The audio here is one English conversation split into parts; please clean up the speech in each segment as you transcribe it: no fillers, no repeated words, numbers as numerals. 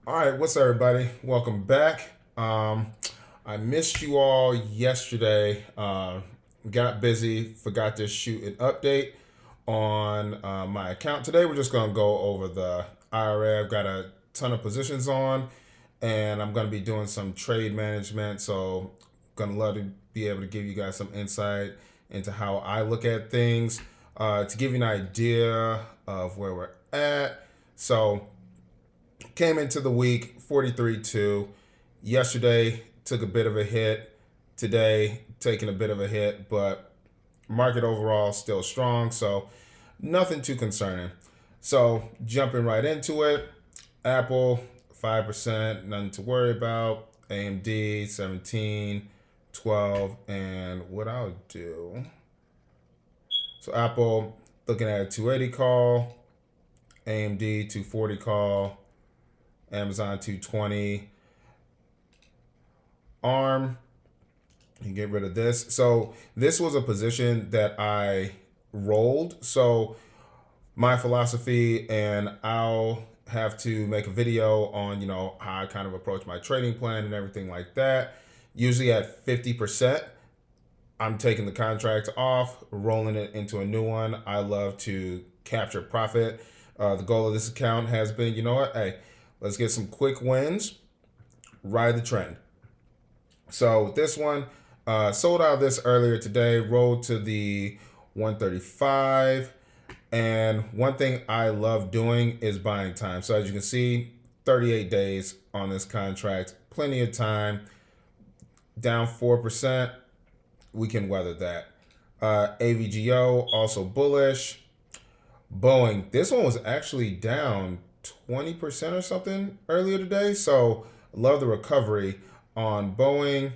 All right, what's up, everybody? Welcome back. I missed you all yesterday. Got busy, forgot to shoot an update on my account. Today, we're just going to go over the IRA. I've got a ton of positions on, and I'm going to be doing some trade management. So, going to love to be able to give you guys some insight into how I look at things to give you an idea of where we're at. So, came into the week 43.2. Yesterday took a bit of a hit. Today taking a bit of a hit, but market overall still strong, so nothing too concerning. So jumping right into it, Apple 5%, nothing to worry about. AMD 17, 12, and what I'll do. So Apple looking at a 280 call, AMD 240 call, Amazon 220, ARM. You get rid of this. So this was a position that I rolled. So my philosophy, and I'll have to make a video on how I kind of approach my trading plan and everything like that. Usually at 50%, I'm taking the contract off, rolling it into a new one. I love to capture profit. The goal of this account has been, you know what, hey, let's get some quick wins, ride the trend. So this one, sold out of this earlier today, rolled to the 135. And one thing I love doing is buying time. So as you can see, 38 days on this contract, plenty of time. Down 4%, we can weather that. AVGO also bullish. Boeing, this one was actually down 20% or something earlier today. So love the recovery on Boeing.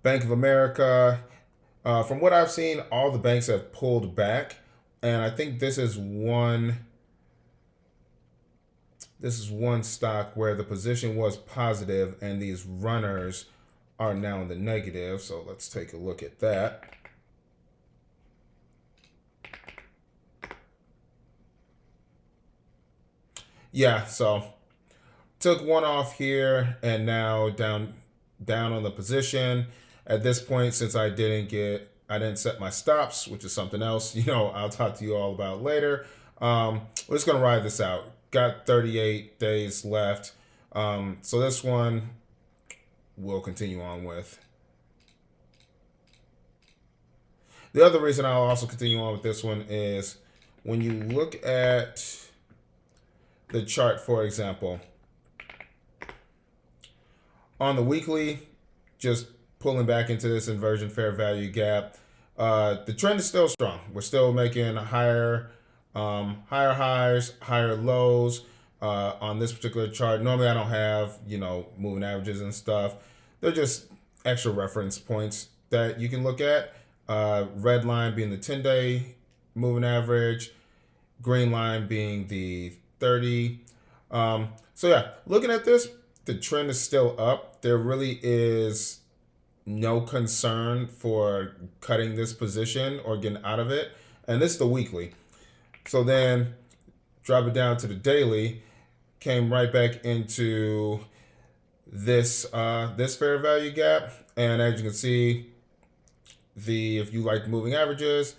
Bank of America. From what I've seen, all the banks have pulled back, and I think this is one. This is one stock where the position was positive, and these runners are now in the negative. So let's take a look at that. Yeah, so took one off here, and now down on the position. At this point, since I didn't set my stops, which is something else, I'll talk to you all about later. We're just gonna ride this out. Got 38 days left, so this one we'll continue on with. The other reason I'll also continue on with this one is when you look at the chart, for example, on the weekly, just pulling back into this inversion fair value gap. The trend is still strong. We're still making higher highs, higher lows on this particular chart. Normally, I don't have moving averages and stuff. They're just extra reference points that you can look at. Red line being the 10-day moving average, green line being the 30. So yeah, looking at this, the trend is still up. There really is no concern for cutting this position or getting out of it. And this is the weekly. So then drop it down to the daily, came right back into this fair value gap. And as you can see, if you like moving averages,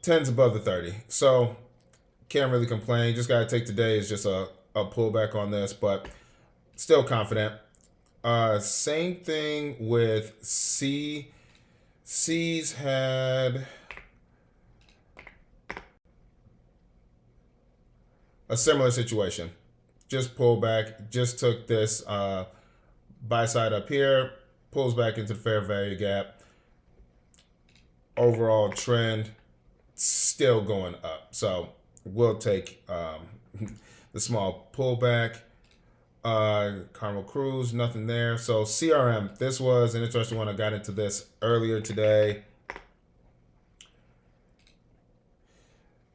10's above the 30. So can't really complain. Just gotta take today as just a pullback on this, but still confident. Same thing with C. C's had a similar situation. Just pulled back, just took this buy side up here, pulls back into the fair value gap. Overall trend still going up. So we'll take the small pullback. Carmel Cruise, nothing there. So CRM, this was an interesting one. I got into this earlier today.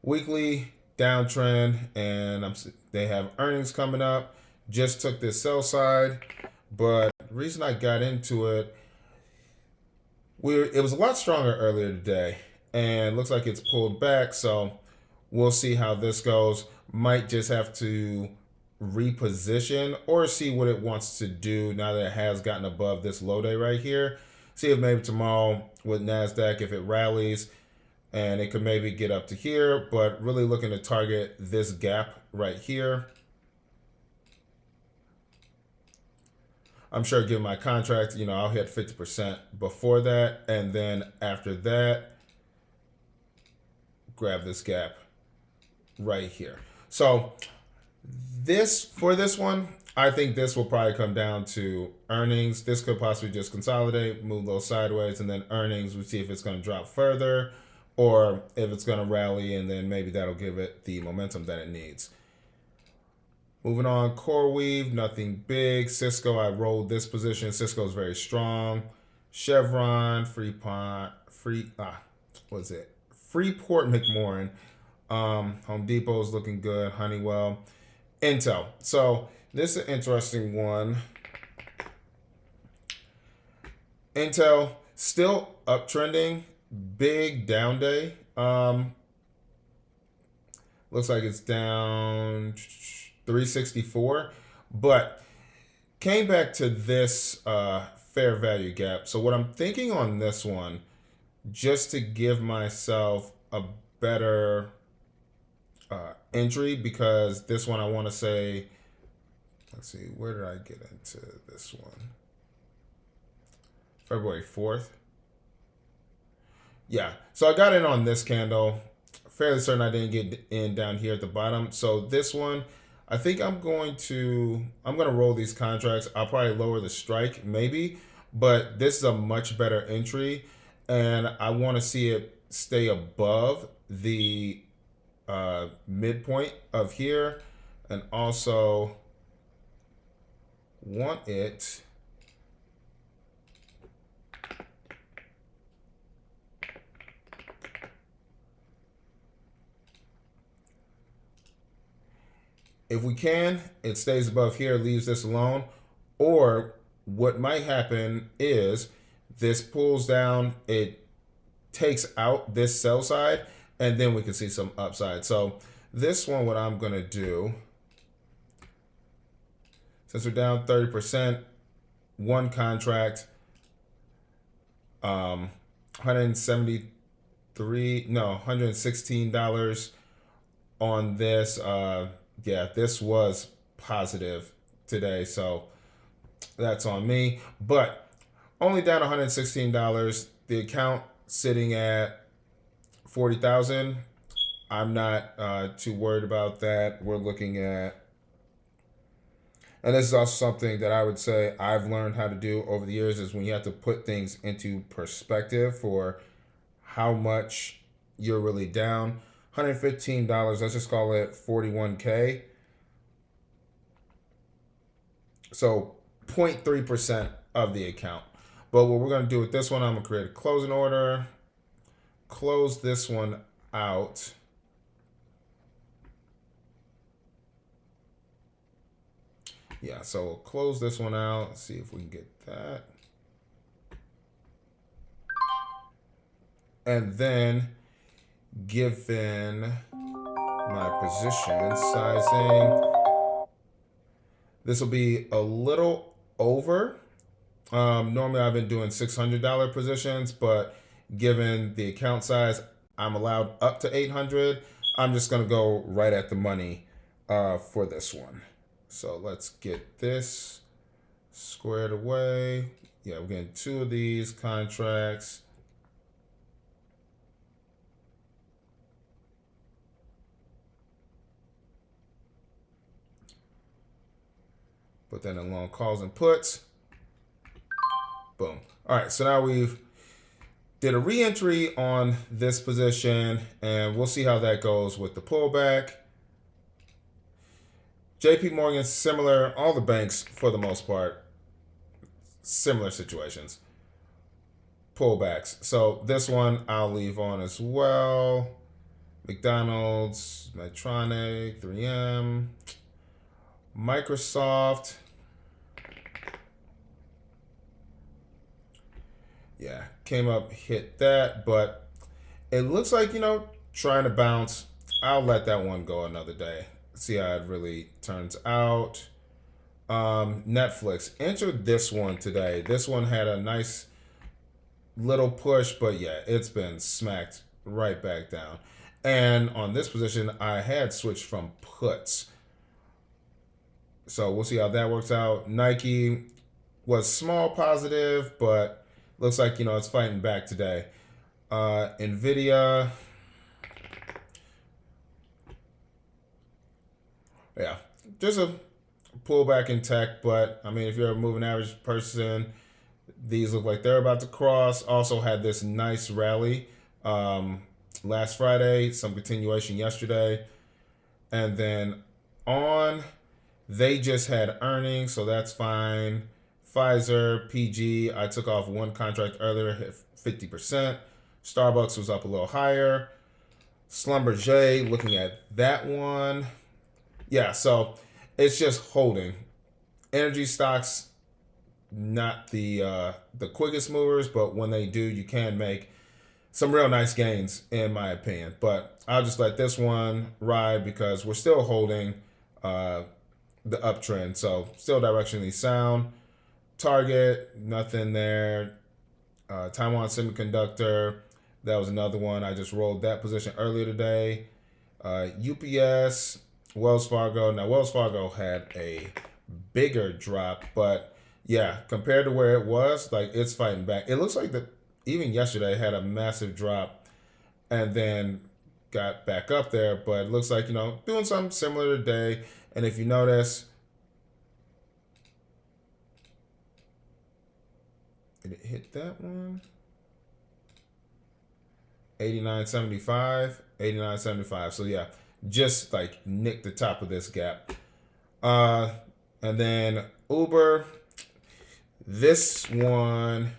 Weekly downtrend, and they have earnings coming up. Just took this sell side, but the reason I got into it, it was a lot stronger earlier today, and looks like it's pulled back. So we'll see how this goes. Might just have to reposition or see what it wants to do now that it has gotten above this low day right here. See if maybe tomorrow with NASDAQ, if it rallies, and it could maybe get up to here, but really looking to target this gap right here. I'm sure given my contract, I'll hit 50% before that, and then after that, grab this gap right here. So for this one, I think this will probably come down to earnings. This could possibly just consolidate, move a little sideways, and then earnings, we see if it's going to drop further or if it's going to rally, and then maybe that'll give it the momentum that it needs. Moving on, CoreWeave, nothing big. Cisco, I rolled this position. Cisco is very strong. Chevron, Freeport McMoran. Home Depot is looking good. Honeywell. Intel. So this is an interesting one. Intel still uptrending. Big down day. Looks like it's down 364, but came back to this fair value gap. So what I'm thinking on this one, just to give myself a better entry, because this one I want to say, let's see, where did I get into this one? February 4th. Yeah, so I got in on this candle. Fairly certain I didn't get in down here at the bottom. So this one, I think I'm going to roll these contracts. I'll probably lower the strike maybe, but this is a much better entry, and I want to see it stay above the midpoint of here, and also want it if we can, it stays above here, leaves this alone. Or what might happen is this pulls down, it takes out this sell side, and then we can see some upside. So this one, what I'm going to do, since we're down 30%, one contract, $116 on this. Yeah, this was positive today, so that's on me. But only down $116. The account sitting at 40,000. I'm not too worried about that. We're looking at, and this is also something that I would say I've learned how to do over the years, is when you have to put things into perspective for how much you're really down. $115, let's just call it 41K. So 0.3% of the account. But what we're going to do with this one, I'm going to create a closing order, close this one out. Yeah, so we'll close this one out, see if we can get that. And then given my position sizing, this will be a little over. Normally I've been doing $600 positions, but given the account size, I'm allowed up to 800. I'm just going to go right at the money for this one. So let's get this squared away. Yeah, we're getting 2 of these contracts. Put that in long calls and puts. Boom. All right, so now we've did a re-entry on this position, and we'll see how that goes with the pullback. JP Morgan, similar, all the banks for the most part, similar situations. Pullbacks. So this one I'll leave on as well. McDonald's, Medtronic, 3M, Microsoft. Yeah, came up, hit that, but it looks like, trying to bounce. I'll let that one go another day. see how it really turns out. Netflix entered this one today. This one had a nice little push, but yeah, it's been smacked right back down. And on this position, I had switched from puts. So we'll see how that works out. Nike was small positive, but looks like, it's fighting back today. Nvidia, yeah, just a pullback in tech, but I mean, if you're a moving average person, these look like they're about to cross. Also had this nice rally last Friday, some continuation yesterday. And then on, they just had earnings, so that's fine. Pfizer, PG, I took off one contract earlier, hit 50%. Starbucks was up a little higher. Schlumberger, looking at that one. Yeah, so it's just holding. Energy stocks, not the quickest movers, but when they do, you can make some real nice gains, in my opinion. But I'll just let this one ride because we're still holding the uptrend. So still directionally sound. Target, nothing there. Taiwan Semiconductor, that was another one. I just rolled that position earlier today. UPS, Wells Fargo. Now, Wells Fargo had a bigger drop, but yeah, compared to where it was, like it's fighting back. It looks like that even yesterday had a massive drop and then got back up there, but it looks like, doing something similar today. And if you notice, did it hit that one? 89.75, 89.75. So yeah, just like nicked the top of this gap. And then Uber, this one,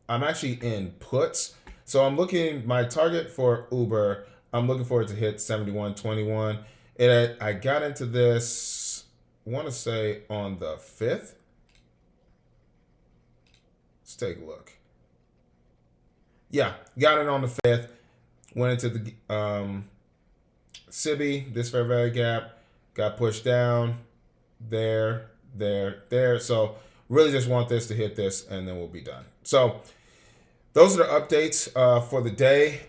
I'm actually in puts. So I'm looking, my target for Uber, I'm looking for it to hit 71.21. I got into this, I want to say on the 5th. Let's take a look. Yeah, got it on the 5th. Went into the SIBI, this fair value gap, got pushed down, there. So really just want this to hit this and then we'll be done. So those are the updates for the day.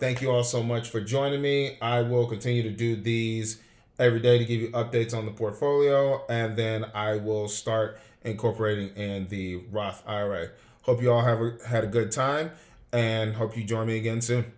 Thank you all so much for joining me. I will continue to do these every day to give you updates on the portfolio, and then I will start incorporating in the Roth IRA. Hope you all had a good time, and hope you join me again soon.